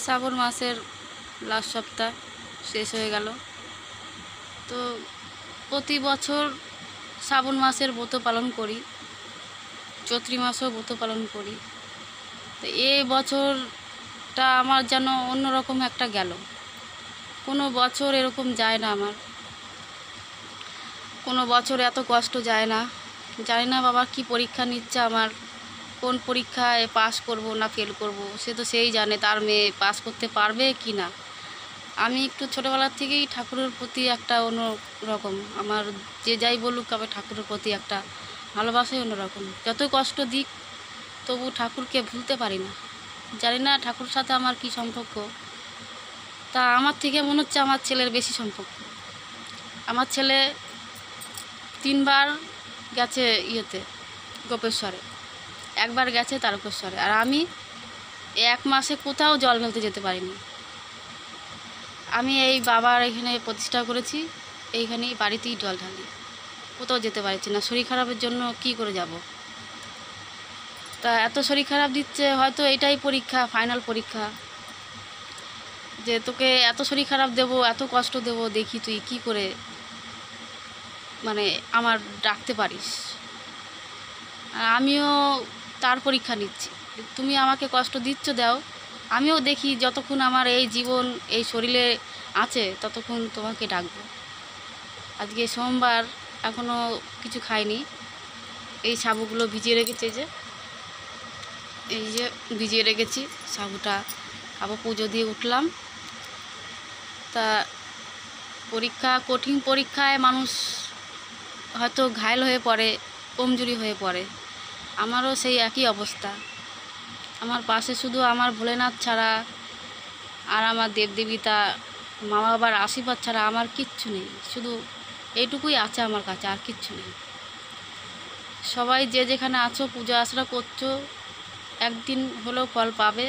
শ্রাবণ মাসের লাস্ট সপ্তাহ শেষ হয়ে গেল। তো প্রতি বছর শ্রাবণ মাসের ব্রত পালন করি, চৈত্র মাসেও ব্রত পালন করি। তো এই বছরটা আমার যেন অন্যরকম একটা গেল। কোনো বছর এরকম যায় না আমার, কোনো বছর এত কষ্ট যায় না। জানি না বাবা কি পরীক্ষা নিচ্ছে আমার, কোন পরীক্ষায় পাস করব না ফেল করব, সে তো সেই জানে তার মেয়ে পাস করতে পারবে কি না। আমি একটু ছোটোবেলার থেকেই ঠাকুরের প্রতি একটা অন্যরকম, আমার যে যাই বলুক আমি ঠাকুরের প্রতি একটা ভালোবাসাই অন্যরকম। যতই কষ্ট দিক তবু ঠাকুরকে ভুলতে পারি না। জানি না ঠাকুরের সাথে আমার কি সম্পর্ক, তা আমার থেকে মনে হচ্ছে আমার ছেলের বেশি সম্পর্ক। আমার ছেলে 3বার গেছে ইয়েতে গোপেশ্বরে, একবার গেছে তারকেশ্বরে, আর আমি 1 মাসে কোথাও জল ঢালতে যেতে পারিনি। আমি এই বাবার এখানে প্রতিষ্ঠা করেছি, এইখানেই বাড়িতেই জল ঢালি, কোথাও যেতে পারছি না। শরীর খারাপের জন্য কি করে যাব। তা এত শরীর খারাপ দিচ্ছে, হয়তো এটাই পরীক্ষা, ফাইনাল পরীক্ষা, যে তোকে এত শরীর খারাপ দেবো, এত কষ্ট দেবো, দেখি তুই কি করে মানে আমার ডাকতে পারিস। আর আমিও তার পরীক্ষা নিচ্ছি, তুমি আমাকে কষ্ট দিচ্ছ দাও, আমিও দেখি যতক্ষণ আমার এই জীবন এই শরীরে আছে ততক্ষণ তোমাকে ডাকবো। আজকে সোমবার, এখনও কিছু খাইনি, এই সাবুগুলো ভিজিয়ে রেখেছি, এই যে ভিজিয়ে রেখেছি সাবুটা খাবো। পুজো দিয়ে উঠলাম। তা পরীক্ষা, কঠিন পরীক্ষায় মানুষ হয়তো ঘায়েল হয়ে পড়ে, কমজোরি হয়ে পড়ে, আমারও সেই একই অবস্থা। আমার পাশে শুধু আমার ভোলেনাথ ছাড়া আর আমার দেবদেবিতা, মা বাবার আশীর্বাদ ছাড়া আমার কিচ্ছু নেই। শুধু এইটুকুই আছে আমার কাছে, আর কিচ্ছু নেই। সবাই যে যেখানে আছো পূজা আশ্রা করছো, একদিন হলেও ফল পাবে।